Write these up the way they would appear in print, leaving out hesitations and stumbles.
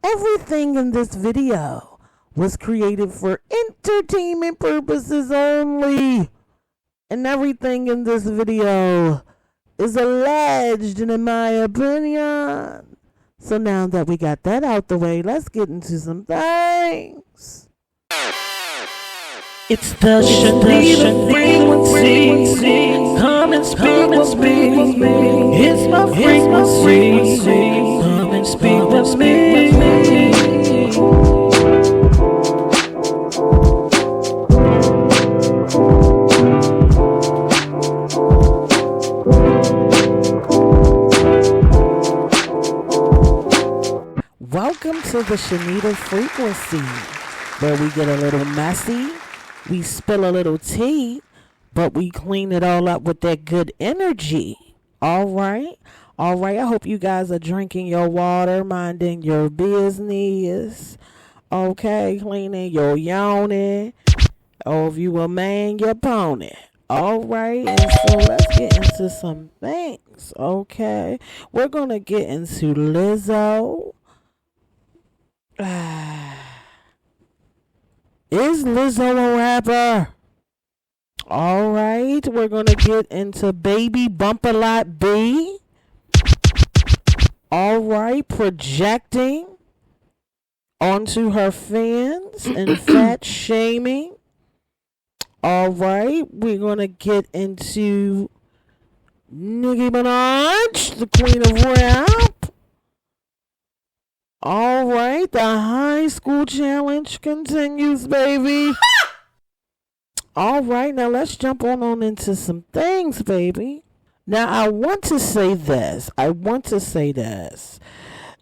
Everything in this video was created for entertainment purposes only. And everything in this video is alleged, in my opinion. So now that we got that out the way, let's get into some things. It's the Shenita Frequency. Come and speak with me. It's my frequency. Come and speak with me. Welcome to the Shenita Frequency, where we get a little messy, we spill a little tea, but we clean it all up with that good energy. All right. I hope you guys are drinking your water, minding your business. Okay, cleaning your yoni. Or if you a man, your pony. All right, and so let's get into some things. Okay, we're gonna get into Lizzo. Is Lizzo a rapper? All right, we're going to get into Baby Bump a Lot B. All right, projecting onto her fans and fat shaming. All right, we're going to get into Nicki Minaj, the queen of rap. All right, the high school challenge continues, baby. All right, now let's jump on into some things, baby. Now, I want to say this.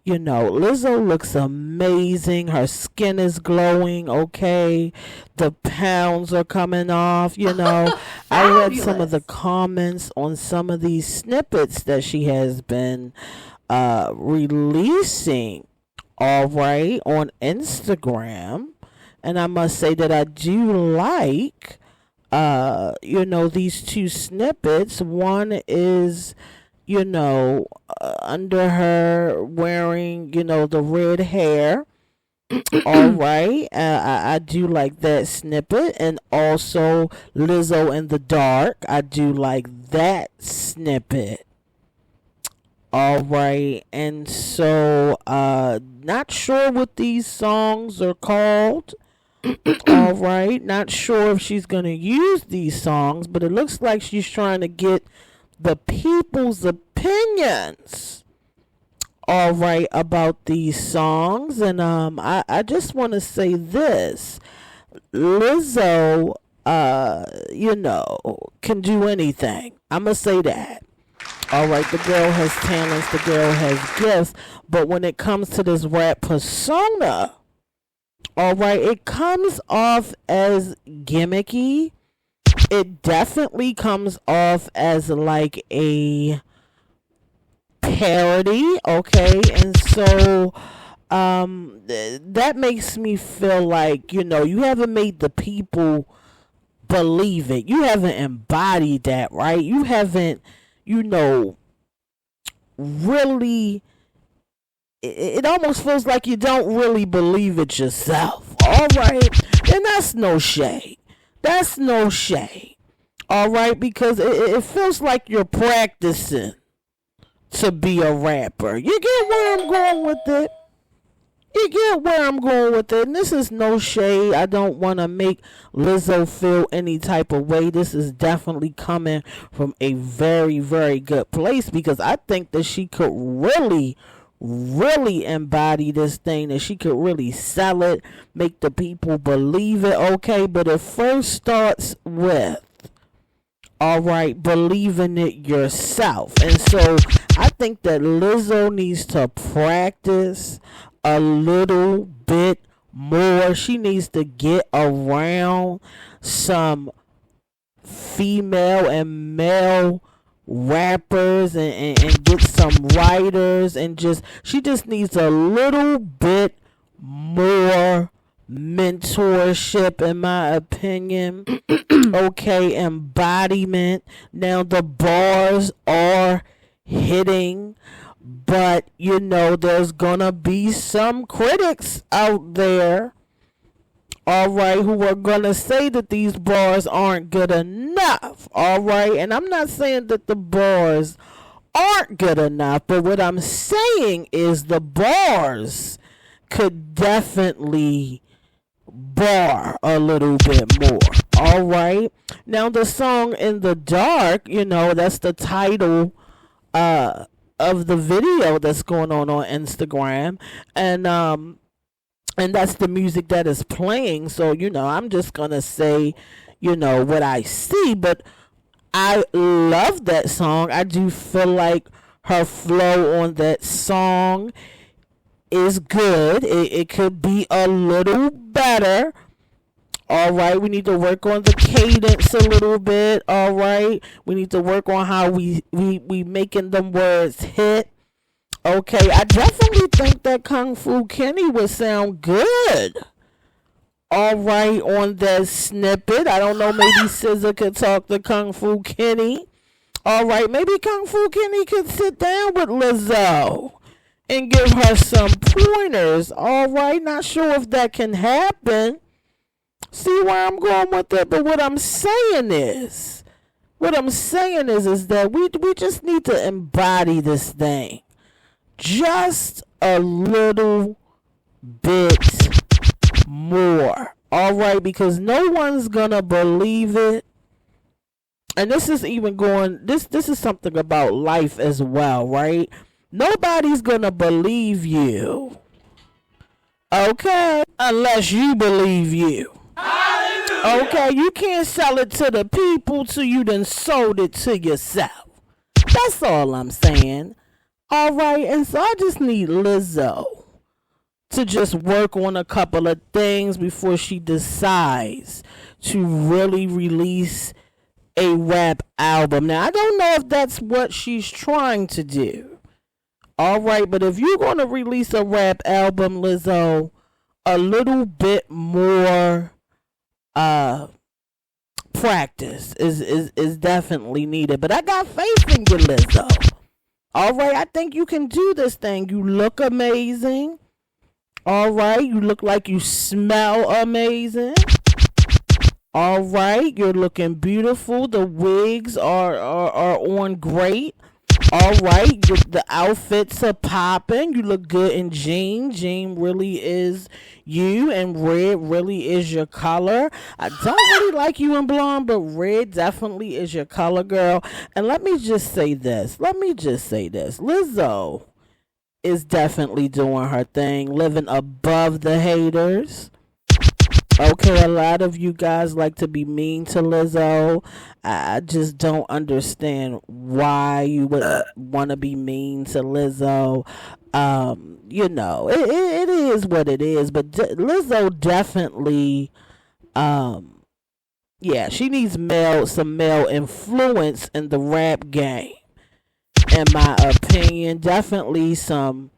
You know, Lizzo looks amazing. Her skin is glowing, okay? The pounds are coming off, you know. I read some of the comments on some of these snippets that she has been releasing. All right, on Instagram, and I must say that I do like, these two snippets. One is, under her wearing, the red hair. All right, I do like that snippet, and also Lizzo in the dark. I do like that snippet. All right, and so not sure what these songs are called. All right, not sure if she's going to use these songs, but it looks like she's trying to get the people's opinions, all right, about these songs. And I just want to say this. Lizzo, can do anything. I'm going to say that. All right, the girl has talents, the girl has gifts, but when it comes to this rap persona, all right, it comes off as gimmicky. It definitely comes off as like a parody, okay? And so that makes me feel like, you haven't made the people believe it. You haven't embodied that, right? You haven't really, it almost feels like you don't really believe it yourself. All right, and that's no shade. All right, because it feels like you're practicing to be a rapper. You get where I'm going with it? And this is no shade. I don't want to make Lizzo feel any type of way. This is definitely coming from a very, very good place, because I think that she could really embody this thing, that she could really sell it, make the people believe it, okay? But it first starts with, all right, believing it yourself. And so I think that Lizzo needs to practice a little bit more. She needs to get around some female and male rappers and get some writers, and she just needs a little bit more mentorship, in my opinion. Okay, embodiment. Now the bars are hitting, But, there's gonna be some critics out there, all right, who are gonna say that these bars aren't good enough, all right? And I'm not saying that the bars aren't good enough, but what I'm saying is the bars could definitely bar a little bit more, all right? Now, the song In the Dark, that's the title of the video that's going on Instagram, and that's the music that is playing. So, I'm just going to say, what I see. But I love that song. I do feel like her flow on that song is good. It could be a little better. All right, we need to work on the cadence a little bit. All right, we need to work on how we making them words hit. Okay, I definitely think that Kung Fu Kenny would sound good. All right, on that snippet. I don't know, maybe SZA could talk to Kung Fu Kenny. All right, maybe Kung Fu Kenny could sit down with Lizzo and give her some pointers. All right, not sure if that can happen. See where I'm going with it? But what I'm saying is that we just need to embody this thing just a little bit more, all right? Because no one's gonna believe it. And this is even this is something about life as well, right? Nobody's gonna believe you, okay, unless you believe you. Hallelujah. Okay, you can't sell it to the people till you done sold it to yourself. That's all I'm saying. All right, and so I just need Lizzo to just work on a couple of things before she decides to really release a rap album. Now, I don't know if that's what she's trying to do. All right, but if you're going to release a rap album, Lizzo, a little bit more practice is definitely needed. But I got faith in you, Lizzo. All right, I think you can do this thing. You look amazing. All right, you look like you smell amazing. All right, you're looking beautiful. The wigs are on great. All right, the outfits are popping. You look good in jean. Jean really is you, and red really is your color. I don't really like you in blonde, but red definitely is your color, girl. And let me just say this. Lizzo is definitely doing her thing, living above the haters. Okay, a lot of you guys like to be mean to Lizzo. I just don't understand why you would want to be mean to Lizzo. It is what it is. But Lizzo definitely, she needs some male influence in the rap game. In my opinion, definitely some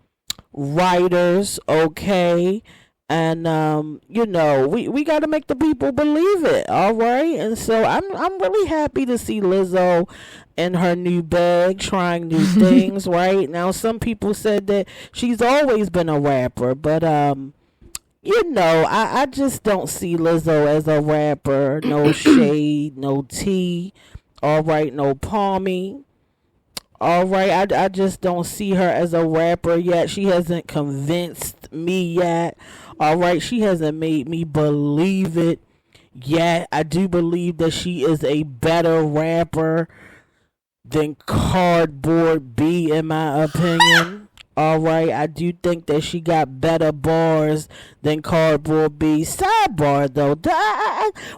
writers, okay? And we got to make the people believe it, all right? And so I'm really happy to see Lizzo in her new bag, trying new things, right? Now, some people said that she's always been a rapper, but I just don't see Lizzo as a rapper. No shade, no tea, all right, no palmy. All right, I just don't see her as a rapper yet. She hasn't convinced me yet. All right, she hasn't made me believe it yet. I do believe that she is a better rapper than Cardboard B, in my opinion. All right, I do think that she got better bars than Cardboard B. Sidebar, though,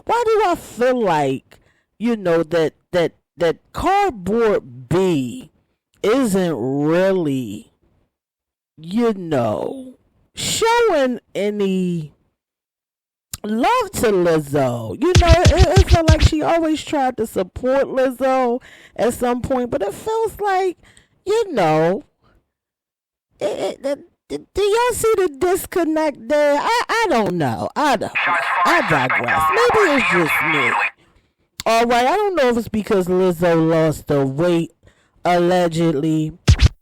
why do I feel like, that Cardboard B isn't really, showing any love to Lizzo? It felt like she always tried to support Lizzo at some point, but it feels like, do y'all see the disconnect there? I don't know. I digress. Maybe it's just me. All right, I don't know if it's because Lizzo lost the weight, allegedly,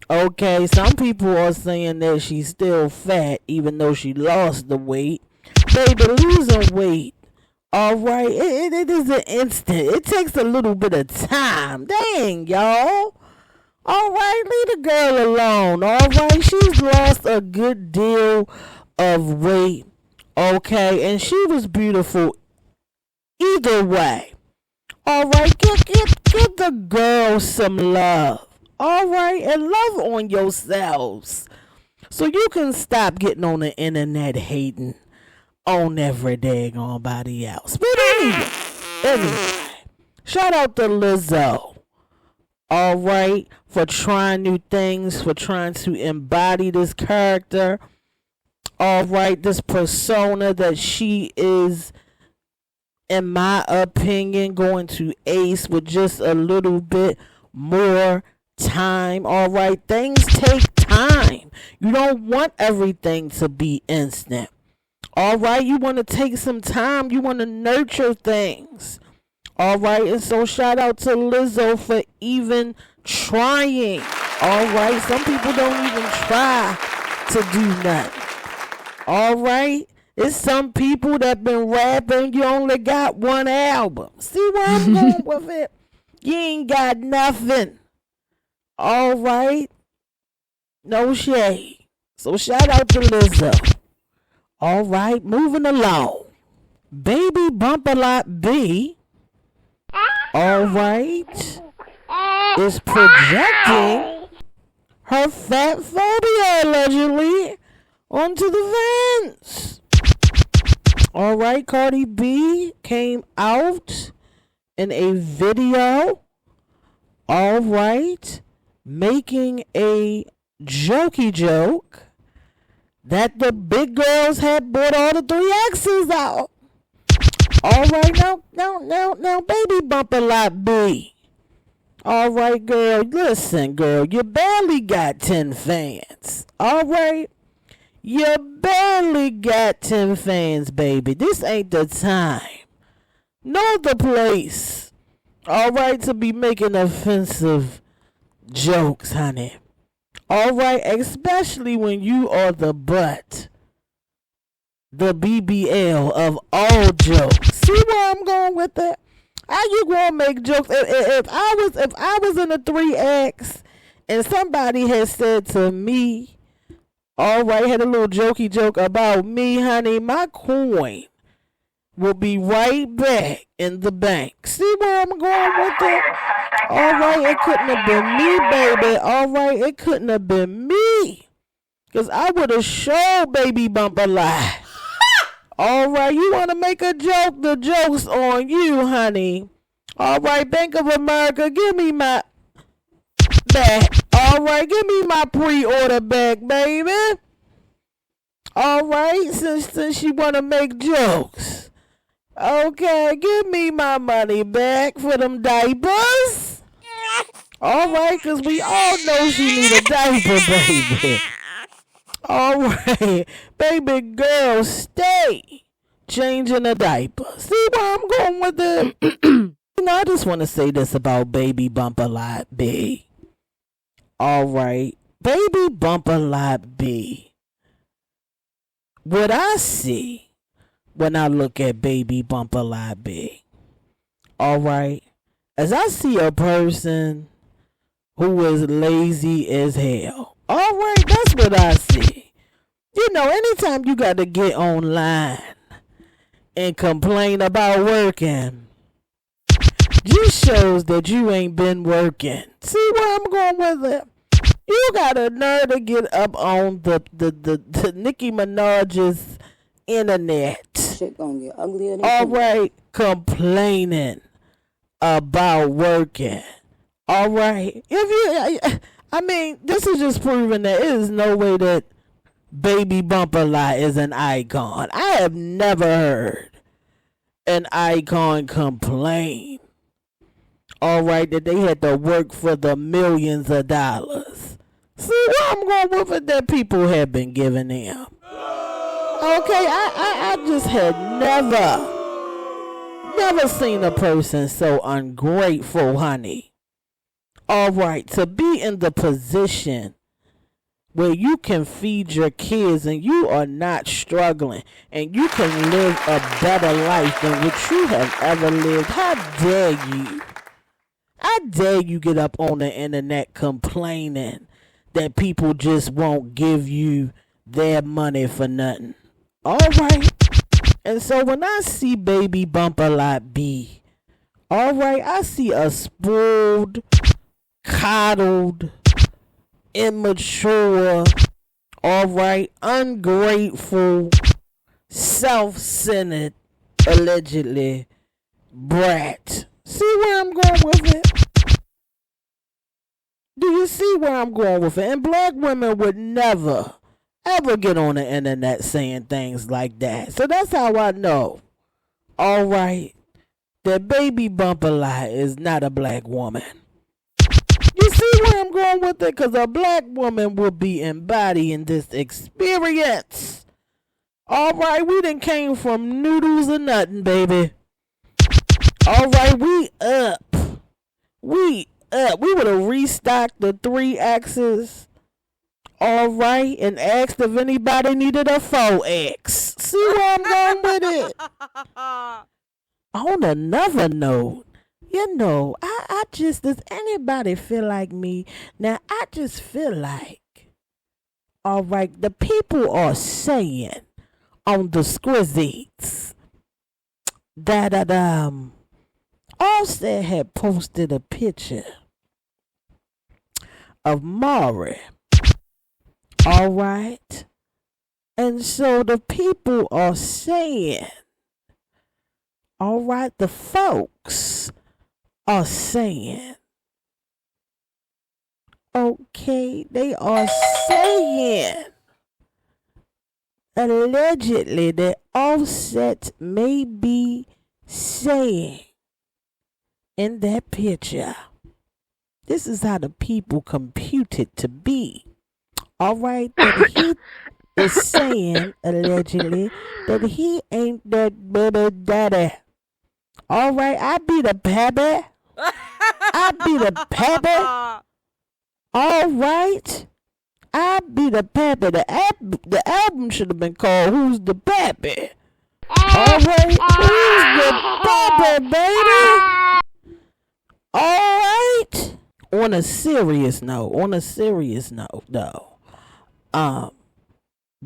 Okay, some people are saying that she's still fat even though she lost the weight. Baby, losing weight, all right, it is an instant. It takes a little bit of time. Dang, y'all. All right, leave the girl alone. All right, she's lost a good deal of weight. Okay, and she was beautiful either way. All right, give the girl some love. All right, and love on yourselves so you can stop getting on the internet hating on every daggone body else. But anyway, shout out to Lizzo. All right, for trying new things, for trying to embody this character. All right, this persona that she is, in my opinion, going to ace with just a little bit more time. All right, things take time. You don't want everything to be instant. All right, you want to take some time. You want to nurture things. All right, and so shout out to Lizzo for even trying. All right, some people don't even try to do nothing. All right, it's some people that been rapping. You only got one album. See where I'm going with it? You ain't got nothing. All right, no shade. So shout out to Lizzo. All right, moving along. Baby Bump a Lot B, all right, is projecting her fat phobia allegedly onto the fence. All right, Cardi B came out in a video, all right, making a jokey joke that the big girls had bought all the 3X's out. All right, now, Baby Bump a Lot B. All right, girl, listen, girl, you barely got 10 fans. All right, you barely got 10 fans, baby. This ain't the time, nor the place, all right, to be making offensive jokes, honey. All right, especially when you are the butt, the BBL of all jokes. See where I'm going with that? How you gonna make jokes? If I was in a 3X and somebody had said to me, all right, had a little jokey joke about me, honey, my coin will be right back in the bank. See where I'm going with that? All right, it couldn't have been me, baby. All right, it couldn't have been me. Because I would have showed Baby Bump a lot. All right, you want to make a joke? The joke's on you, honey. All right, Bank of America, give me my back. All right, give me my pre-order back, baby. All right, since you want to make jokes. Okay, give me my money back for them diapers. All right, because we all know she need a diaper, baby. All right, baby girl, stay changing a diaper. See where I'm going with it? I just want to say this about Baby Bump a Lot B. All right, Baby Bump a Lot B. What I see when I look at Baby Bump a Lot B, all right, as I see a person who is lazy as hell. All right, that's what I see. You know, anytime you got to get online and complain about working, just shows that you ain't been working. See where I'm going with it? You got a nerve to get up on the Nicki Minaj's internet. Shit gonna get uglier than all right, complaining about working. All right, I mean, this is just proving that it is no way that Baby Bump a Lot is an icon. I have never heard an icon complain, all right, that they had to work for the millions of dollars. See where I'm going with it that people have been giving them. Okay, I just had never seen a person so ungrateful, honey. All right, to be in the position where you can feed your kids and you are not struggling and you can live a better life than what you have ever lived. How dare you? How dare you get up on the internet complaining that people just won't give you their money for nothing? All right. And so when I see Baby Bumper Lot B, all right, I see a spoiled, coddled, immature, all right, ungrateful, self-centered, allegedly, brat. See where I'm going with it? Do you see where I'm going with it? And black women would never, ever get on the internet saying things like that. So that's how I know, all right, that Baby Bumper Lot is not a black woman. You see where I'm going with it? Because a black woman will be embodying this experience. All right, we done came from noodles or nothing, baby. All right, we up. We would have restocked the 3 X's. All right, and asked if anybody needed a 4X. See where I'm going with it? On another note, you know, I just, does anybody feel like me? Now, I just feel like, all right, the people are saying on the squizzies that Offset had posted a picture of Maury, all right? And so the people are saying, all right, the folks are saying, okay, they are saying allegedly that Offset may be saying in that picture, this is how the people compute it to be, all right, that he is saying allegedly that he ain't that baby daddy. All right, I be the pappy. I be the pappy. All right, I be the pappy. The album should have been called "Who's the Pappy?" All right, who's the pappy, baby? All right. On a serious note, though,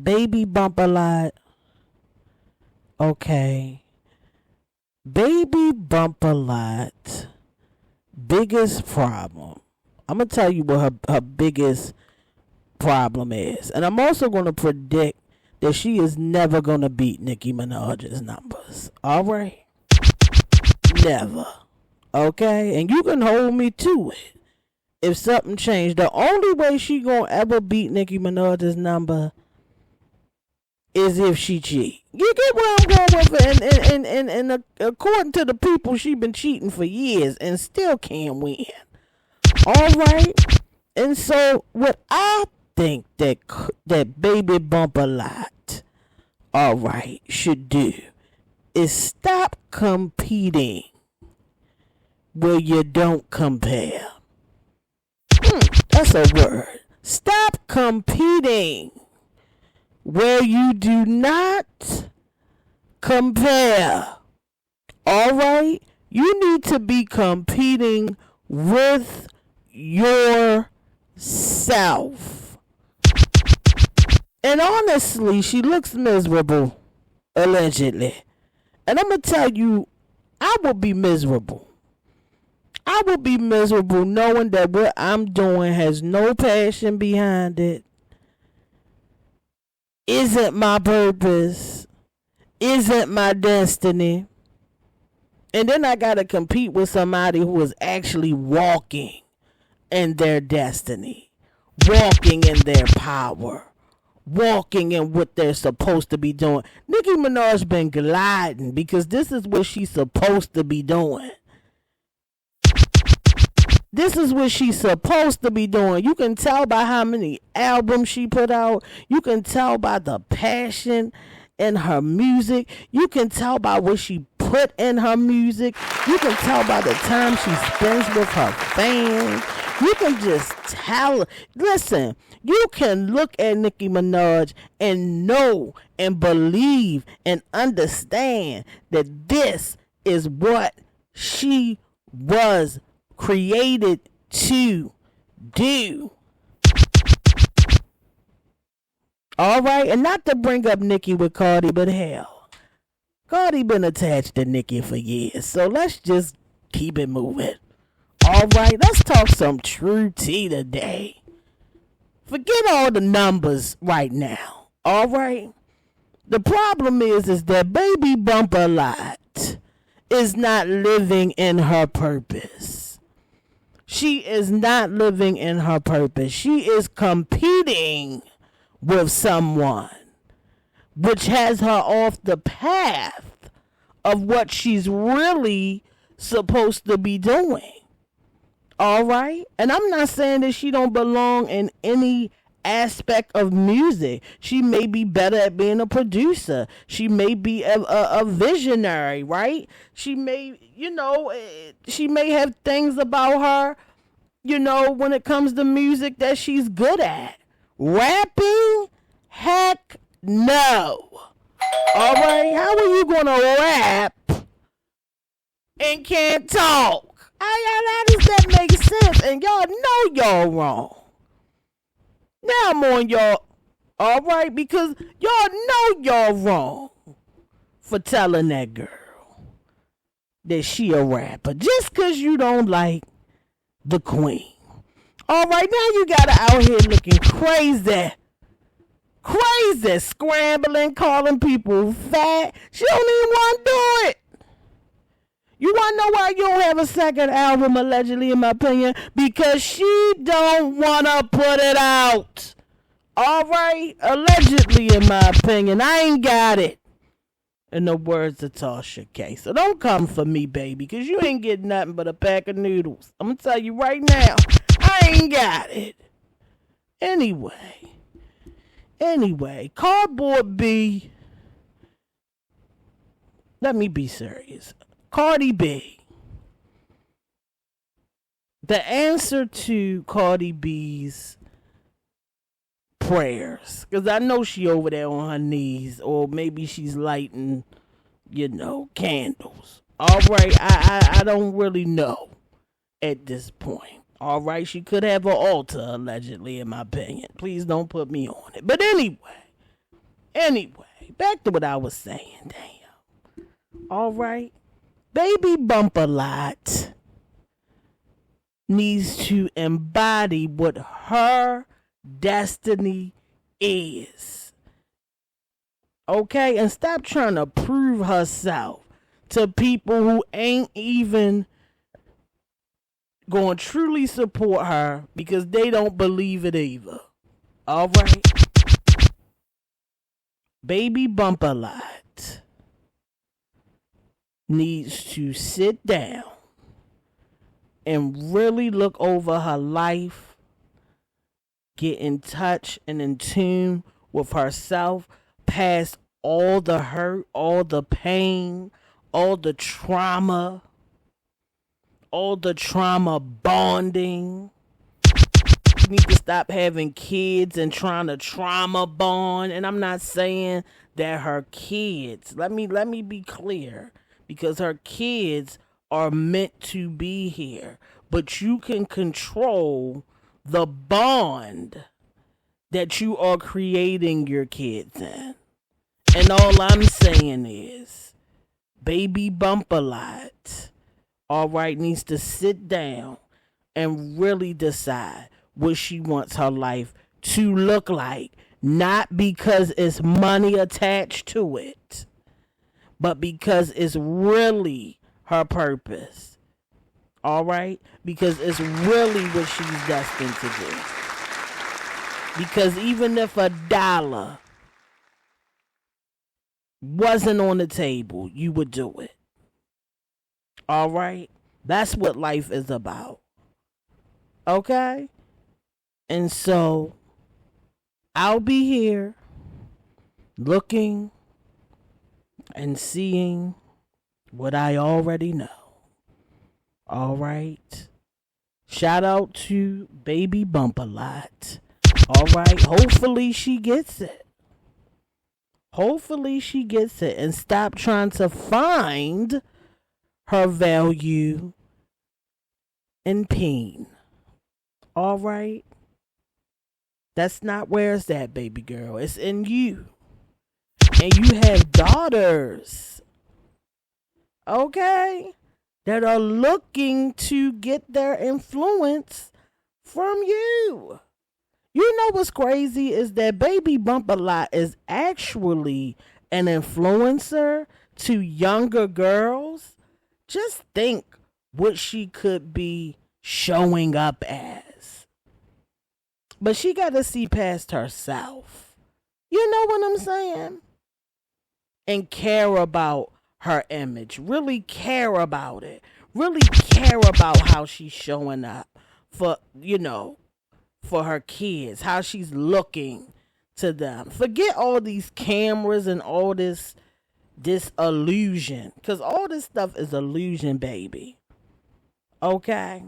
Baby Bumper Lot. Okay. Baby Bumper Lot biggest problem. I'm going to tell you what her biggest problem is. And I'm also going to predict that she is never going to beat Nicki Minaj's numbers. All right? Never. Okay? And you can hold me to it if something changed. The only way she going to ever beat Nicki Minaj's number is if she cheat. You get where I'm going with it? And according to the people, she been cheating for years and still can't win. All right. And so what I think that Baby Bumper Lot, all right, should do is stop competing where you don't compare. That's a word. Stop competing where you do not compare. All right? You need to be competing with yourself. And honestly, she looks miserable, allegedly. And I'm going to tell you, I will be miserable. I will be miserable knowing that what I'm doing has no passion behind it. Isn't my purpose, isn't my destiny. And then I got to compete with somebody who is actually walking in their destiny, walking in their power, walking in what they're supposed to be doing. Nicki Minaj been gliding because this is what she's supposed to be doing. This is what she's supposed to be doing. You can tell by how many albums she put out. You can tell by the passion in her music. You can tell by what she put in her music. You can tell by the time she spends with her fans. You can just tell. Listen, you can look at Nicki Minaj and know and believe and understand that this is what she was created to do. All right, and not to bring up Nicki with Cardi, but hell, Cardi been attached to Nicki for years, so let's just keep it moving. All right, let's talk some true tea today. Forget all the numbers right now. All right, the problem is that Baby Bumper Lot is not living in her purpose. She is not living in her purpose. She is competing with someone, which has her off the path of what she's really supposed to be doing. All right, and I'm not saying that she don't belong in any aspect of music. She may be better at being a producer. She may be a visionary, right? She may, she may have things about her, when it comes to music that she's good at. Rapping? Heck no. All right, how are you gonna rap and can't talk? How does that make sense? And y'all know y'all wrong. Now I'm on y'all, all right, because y'all know y'all wrong for telling that girl that she a rapper just because you don't like the queen. All right, now you got her out here looking crazy, scrambling, calling people fat. She don't even want to do it. You want to know why you don't have a second album, allegedly, in my opinion? Because she don't want to put it out. All right? Allegedly, in my opinion. I ain't got it. In the words of Tasha K. So don't come for me, baby, because you ain't getting nothing but a pack of noodles. I'm going to tell you right now, I ain't got it. Anyway, Cardboard B. Let me be serious. Cardi B. The answer to Cardi B's prayers, because I know she over there on her knees, or maybe she's lighting, candles. All right, I don't really know at this point. All right, she could have an altar, allegedly, in my opinion. Please don't put me on it. But anyway, back to what I was saying. Damn. All right. Baby Bumper Lot needs to embody what her destiny is. Okay? And stop trying to prove herself to people who ain't even going to truly support her because they don't believe it either. All right? Baby Bumper Lot needs to sit down and really look over her life, get in touch and in tune with herself, past all the hurt, all the pain, all the trauma bonding. You need to stop having kids and trying to trauma bond. And I'm not saying that her kids, let me be clear, because her kids are meant to be here. But you can control the bond that you are creating your kids in. And all I'm saying is, Baby Bumper Lot, all right, needs to sit down and really decide what she wants her life to look like. Not because it's money attached to it, but because it's really her purpose. All right? Because it's really what she's destined to do. Because even if $1 wasn't on the table, you would do it. All right? That's what life is about. Okay? And so, I'll be here looking and seeing what I already know. All right? Shout out to Baby Bump a Lot. All right. Hopefully she gets it. Hopefully she gets it and stop trying to find her value in pain. All right. That's not where it's at, baby girl. It's in you. And you have daughters. Okay? That are looking to get their influence from you. You know what's crazy is that Baby Bump a Lot is actually an influencer to younger girls. Just think what she could be showing up as. But she got to see past herself. You know what I'm saying? And care about her image. Really care about it. Really care about how she's showing up for, for her kids. How she's looking to them. Forget all these cameras and all this illusion. Because all this stuff is illusion, baby. Okay?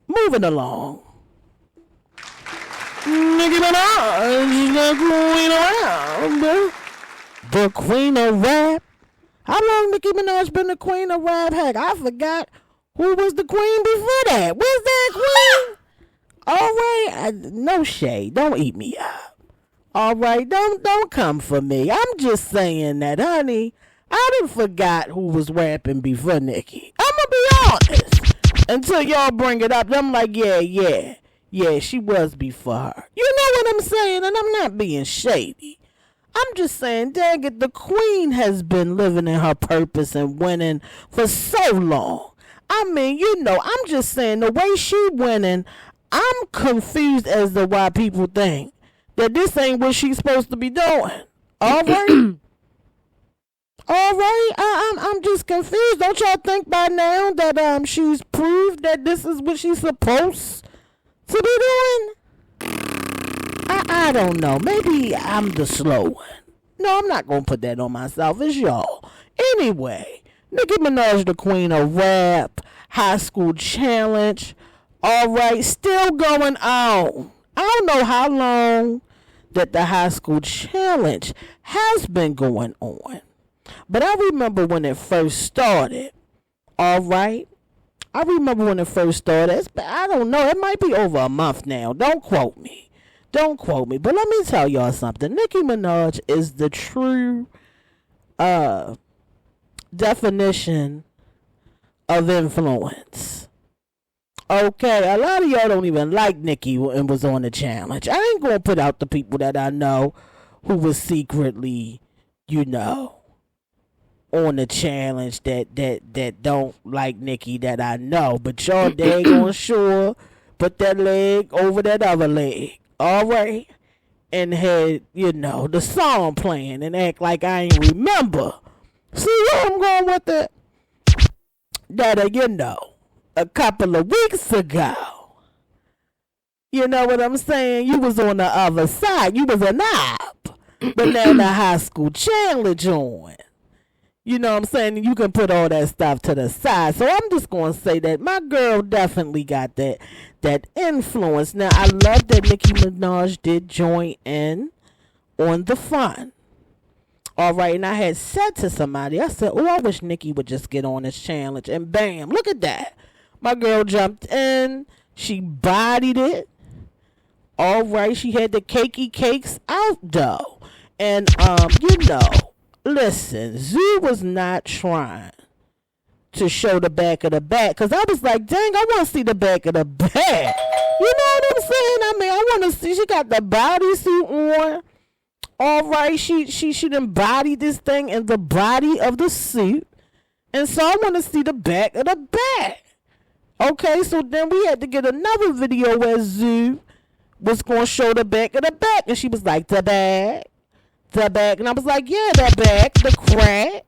Moving along. Nicki Minaj, the queen of rap. The queen of rap. How long Nicki Minaj been the queen of rap? Heck, I forgot who was the queen before that. Was that queen? All right, no shade. Don't eat me up. All right, don't come for me. I'm just saying that, honey. I done forgot who was rapping before Nicki. I'm gonna be honest. Until y'all bring it up, I'm like, yeah, she was before her. You know what I'm saying? And I'm not being shady. I'm just saying, dang it, the queen has been living in her purpose and winning for so long. I mean, I'm just saying, the way she winning, I'm confused as to why people think that this ain't what she's supposed to be doing. All right? All right, I'm just confused. Don't y'all think by now that she's proved that this is what she's supposed to be doing? I don't know. Maybe I'm the slow one. No, I'm not gonna put that on myself. It's y'all. Anyway, Nicki Minaj, the queen of rap, high school challenge. All right, still going on. I don't know how long that the high school challenge has been going on. But I remember when it first started, all right? I remember when it first started. I don't know. It might be over a month now. Don't quote me. Don't quote me. But let me tell y'all something. Nicki Minaj is the true definition of influence. Okay, a lot of y'all don't even like Nicki and was on the challenge. I ain't going to put out the people that I know who was secretly, on the challenge that don't like Nicki that I know. But y'all daggone sure put that leg over that other leg. All right? And had, the song playing and act like I ain't remember. See where I'm going with it? That, a couple of weeks ago. You know what I'm saying? You was on the other side. You was a knob. But now the high school challenge on. You know what I'm saying? You can put all that stuff to the side. So I'm just going to say that my girl definitely got that influence. Now, I love that Nicki Minaj did join in on the fun. All right, and I had said to somebody, I said, I wish Nicki would just get on this challenge. And bam, look at that. My girl jumped in. She bodied it. All right, she had the cakey cakes out, though. And, listen, Zoo was not trying to show the back of the back. Because I was like, dang, I want to see the back of the back. You know what I'm saying? I mean, I want to see. She got the bodysuit on. All right, she embodied this thing in the body of the suit. And so I want to see the back of the back. Okay, so then we had to get another video where Zoo was going to show the back of the back. And she was like, the back. And I was like, yeah, the back, the crack.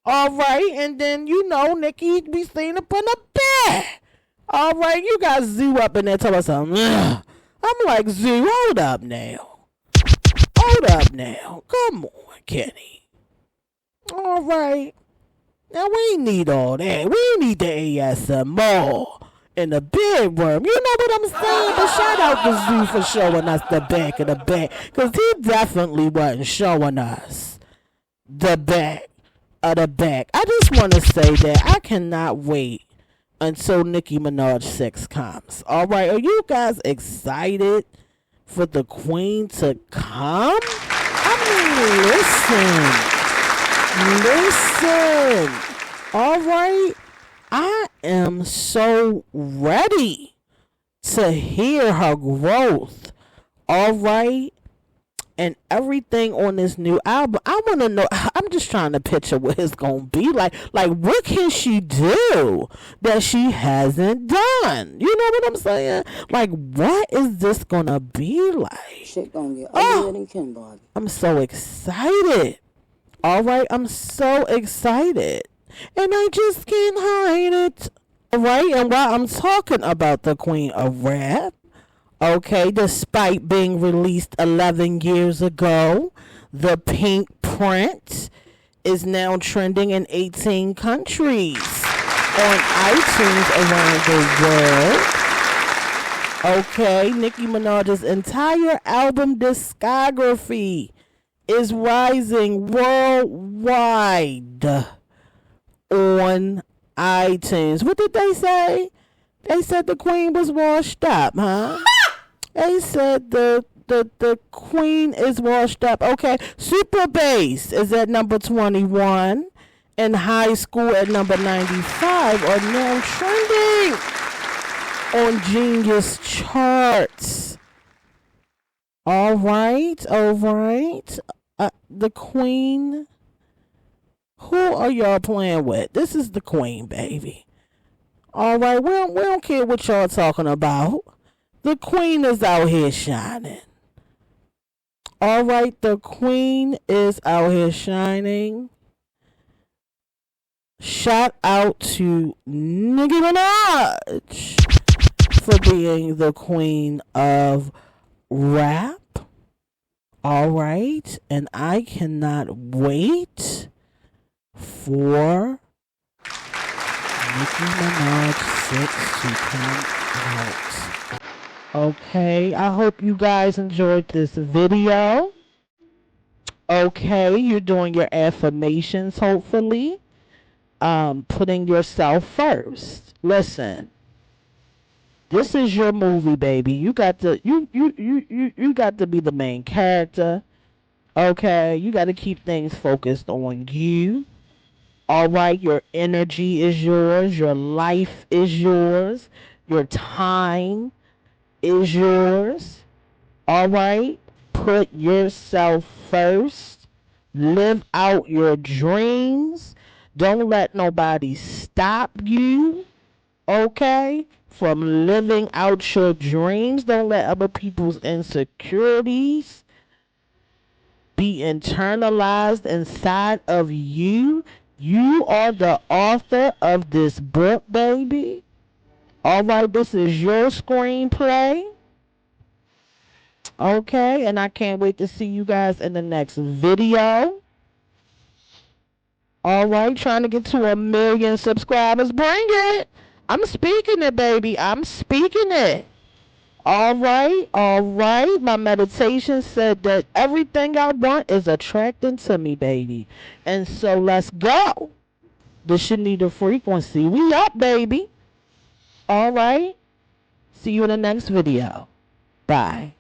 All right, and then, Nicki, we seen up in the back. All right, you got Zoo up in there telling us something. I'm like, Zoo, hold up now. Hold up now. Come on, Kenny. All right. Now we ain't need all that. We ain't need the ASMR in the bedroom. You know what I'm saying? But shout out to Zoo for showing us the back of the back. Because he definitely wasn't showing us the back of the back. I just want to say that I cannot wait until Nicki Minaj 6 comes. Alright, are you guys excited for the queen to come? Listen. Alright, I am so ready to hear her growth. Alright, and everything on this new album. I want to know. I'm just trying to picture what it's gonna be like. Like, what can she do that she hasn't done? You know what I'm saying? Like, what is this gonna be like? Shit gonna get uglier than Ken Barbie. I'm so excited. All right, I'm so excited, and I just can't hide it. All right, and while I'm talking about the queen of rap. Okay, despite being released 11 years ago, the Pink Print is now trending in 18 countries on iTunes around the world. Okay, Nicki Minaj's entire album discography is rising worldwide on iTunes. What did they say? They said the queen was washed up, huh? They said the queen is washed up. Okay, Super Bass is at number 21 and High School at number 95 are now trending on Genius charts. All right. The queen. Who are y'all playing with? This is the queen, baby. All right, we don't care what y'all talking about. The queen is out here shining. All right, the queen is out here shining. Shout out to Nicki Minaj for being the queen of rap. All right, and I cannot wait for Nicki Minaj 6 to come out. Okay, I hope you guys enjoyed this video. Okay, you're doing your affirmations, hopefully. Putting yourself first. Listen, this is your movie, baby. You got to you got to be the main character. Okay, you got to keep things focused on you. All right, your energy is yours, your life is yours, your time is yours. All right, put yourself first. Live out your dreams. Don't let nobody stop you, okay, from living out your dreams. Don't let other people's insecurities be internalized inside of you. You are the author of this book, baby. All right, this is your screenplay. Okay, and I can't wait to see you guys in the next video. All right, trying to get to 1 million subscribers. Bring it. I'm speaking it, baby. I'm speaking it. All right. My meditation said that everything I want is attracting to me, baby. And so let's go. The Shenita Frequency. We up, baby. All right. See you in the next video. Bye.